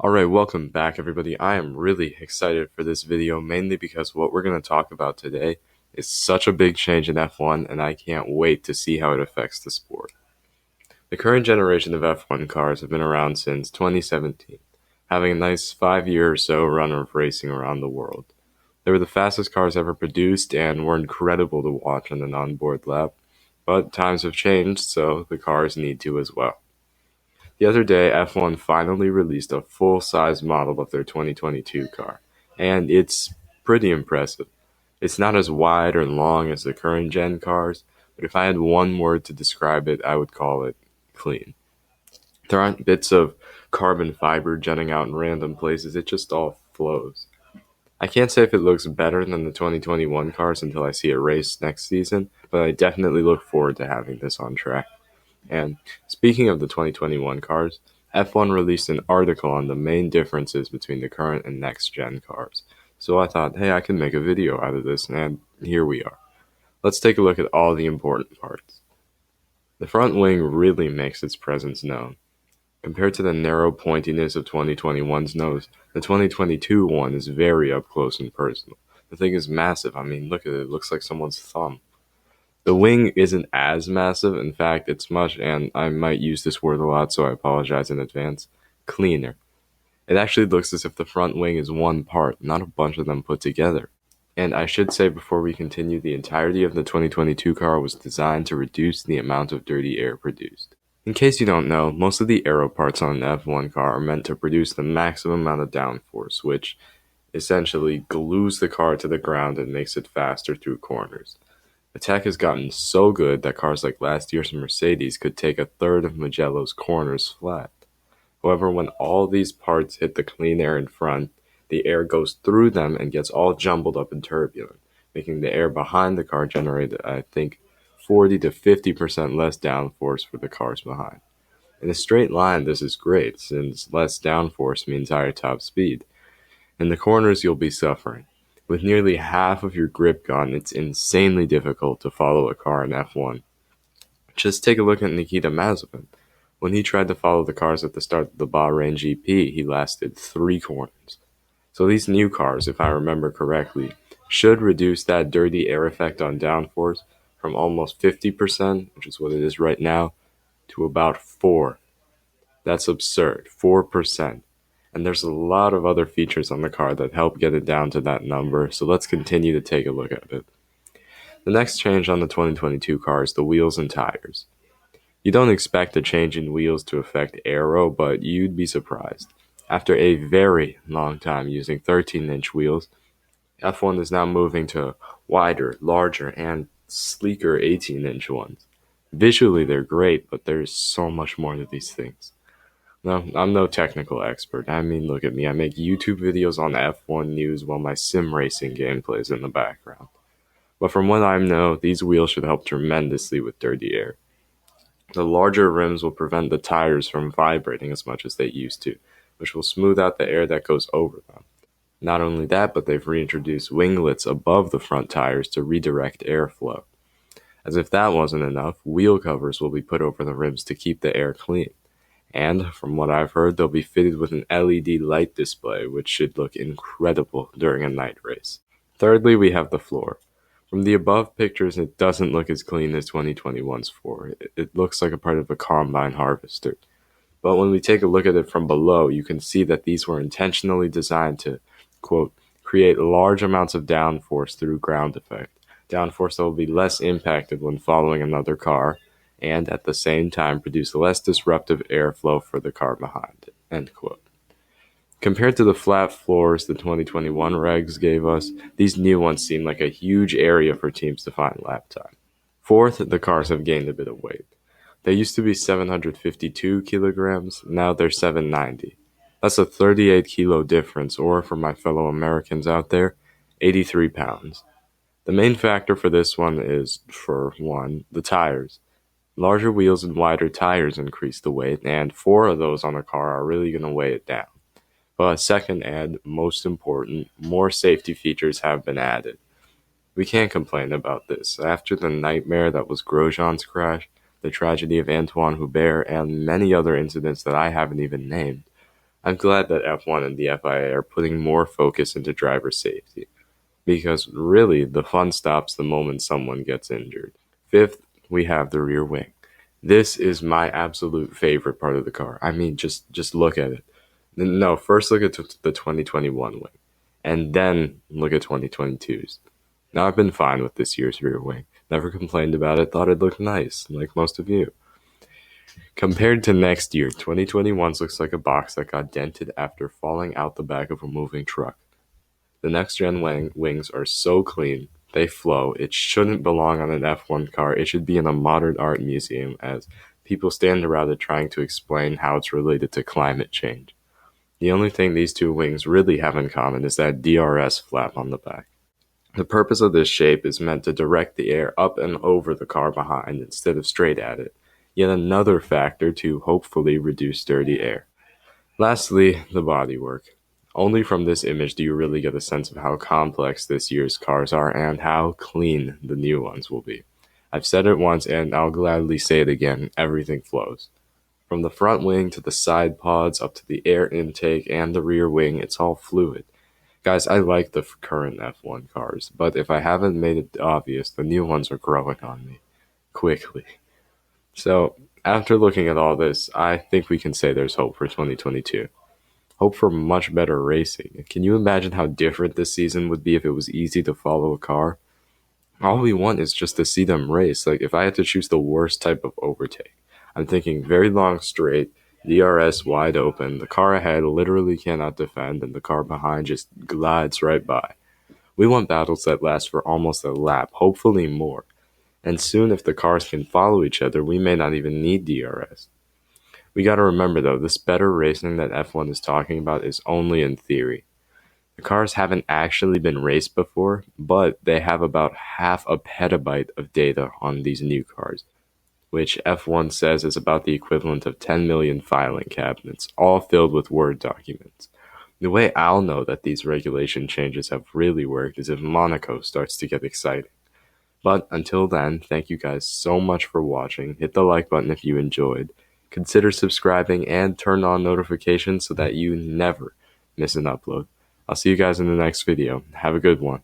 Alright, welcome back everybody. I am really excited for this video, mainly because what we're going to talk about today is such a big change in F1, and I can't wait to see how it affects the sport. The current generation of F1 cars have been around since 2017, having a nice 5-year or so run of racing around the world. They were the fastest cars ever produced and were incredible to watch on an onboard lap, but times have changed, so the cars need to as well. The other day, F1 finally released a full-size model of their 2022 car, and it's pretty impressive. It's not as wide or long as the current gen cars, but if I had one word to describe it, I would call it clean. There aren't bits of carbon fiber jutting out in random places, it just all flows. I can't say if it looks better than the 2021 cars until I see a race next season, but I definitely look forward to having this on track. And speaking of the 2021 cars, F1 released an article on the main differences between the current and next gen cars. So I thought, hey, I can make a video out of this, and here we are. Let's take a look at all the important parts. The front wing really makes its presence known. Compared to the narrow pointiness of 2021's nose, the 2022 one is very up close and personal. The thing is massive. I mean, look at it. It looks like someone's thumb. The wing isn't as massive. In fact, it's much, and I might use this word a lot, so I apologize in advance, cleaner. It actually looks as if the front wing is one part, not a bunch of them put together. And I should say before we continue, the entirety of the 2022 car was designed to reduce the amount of dirty air produced. In case you don't know, most of the aero parts on an F1 car are meant to produce the maximum amount of downforce, which essentially glues the car to the ground and makes it faster through corners. The tech has gotten so good that cars like last year's Mercedes could take a third of Mugello's corners flat. However, when all these parts hit the clean air in front, the air goes through them and gets all jumbled up and turbulent, making the air behind the car generate, I think, 40 to 50% less downforce for the cars behind. In a straight line, this is great, since less downforce means higher top speed. In the corners, you'll be suffering. With nearly half of your grip gone, it's insanely difficult to follow a car in F1. Just take a look at Nikita Mazepin. When he tried to follow the cars at the start of the Bahrain GP, he lasted 3 corners. So these new cars, if I remember correctly, should reduce that dirty air effect on downforce from almost 50%, which is what it is right now, to about 4. That's absurd, 4%. And there's a lot of other features on the car that help get it down to that number, so let's continue to take a look at it. The next change on the 2022 car is the wheels and tires. You don't expect a change in wheels to affect aero, but you'd be surprised. After a very long time using 13-inch wheels, F1 is now moving to wider, larger, and sleeker 18-inch ones. Visually they're great, but there's so much more to these things. No, I'm no technical expert. I mean, look at me. I make YouTube videos on F1 news while my sim racing game plays in the background. But from what I know, these wheels should help tremendously with dirty air. The larger rims will prevent the tires from vibrating as much as they used to, which will smooth out the air that goes over them. Not only that, but they've reintroduced winglets above the front tires to redirect airflow. As if that wasn't enough, wheel covers will be put over the rims to keep the air clean. And, from what I've heard, they'll be fitted with an LED light display, which should look incredible during a night race. Thirdly, we have the floor. From the above pictures, it doesn't look as clean as 2021's floor. It looks like a part of a combine harvester. But when we take a look at it from below, you can see that these were intentionally designed to, quote, create large amounts of downforce through ground effect. Downforce that will be less impacted when following another car, and at the same time produce less disruptive airflow for the car behind it, end quote. Compared to the flat floors the 2021 regs gave us, these new ones seem like a huge area for teams to find lap time. Fourth, the cars have gained a bit of weight. They used to be 752 kilograms, now they're 790. That's a 38 kilo difference, or for my fellow Americans out there, 83 pounds. The main factor for this one is, for one, the tires. Larger wheels and wider tires increase the weight, and 4 of those on a car are really going to weigh it down. But second and most important, more safety features have been added. We can't complain about this. After the nightmare that was Grosjean's crash, the tragedy of Antoine Hubert, and many other incidents that I haven't even named, I'm glad that F1 and the FIA are putting more focus into driver safety, because really the fun stops the moment someone gets injured. Fifth, we have the rear wing. This is my absolute favorite part of the car. I mean, just look at it. No, first look at the 2021 wing, and then look at 2022's. Now, I've been fine with this year's rear wing. Never complained about it, thought it looked nice, like most of you. Compared to next year, 2021's looks like a box that got dented after falling out the back of a moving truck. The next gen wings are so clean, they flow. It shouldn't belong on an F1 car. It should be in a modern art museum as people stand around it trying to explain how it's related to climate change. The only thing these two wings really have in common is that DRS flap on the back. The purpose of this shape is meant to direct the air up and over the car behind instead of straight at it. Yet another factor to hopefully reduce dirty air. Lastly, the bodywork. Only from this image do you really get a sense of how complex this year's cars are and how clean the new ones will be. I've said it once and I'll gladly say it again, everything flows. From the front wing to the side pods up to the air intake and the rear wing, it's all fluid. Guys, I like the current F1 cars, but if I haven't made it obvious, the new ones are growing on me. Quickly. So, after looking at all this, I think we can say there's hope for 2022. Hope for much better racing. Can you imagine how different this season would be if it was easy to follow a car? All we want is just to see them race. Like, if I had to choose the worst type of overtake, I'm thinking very long straight, DRS wide open, the car ahead literally cannot defend, and the car behind just glides right by. We want battles that last for almost a lap, hopefully more. And soon, if the cars can follow each other, we may not even need DRS. We gotta remember though, this better racing that F1 is talking about is only in theory. The cars haven't actually been raced before, but they have about half a petabyte of data on these new cars, which F1 says is about the equivalent of 10 million filing cabinets, all filled with Word documents. The way I'll know that these regulation changes have really worked is if Monaco starts to get exciting. But until then, thank you guys so much for watching. Hit the like button if you enjoyed. Consider subscribing and turn on notifications so that you never miss an upload. I'll see you guys in the next video. Have a good one.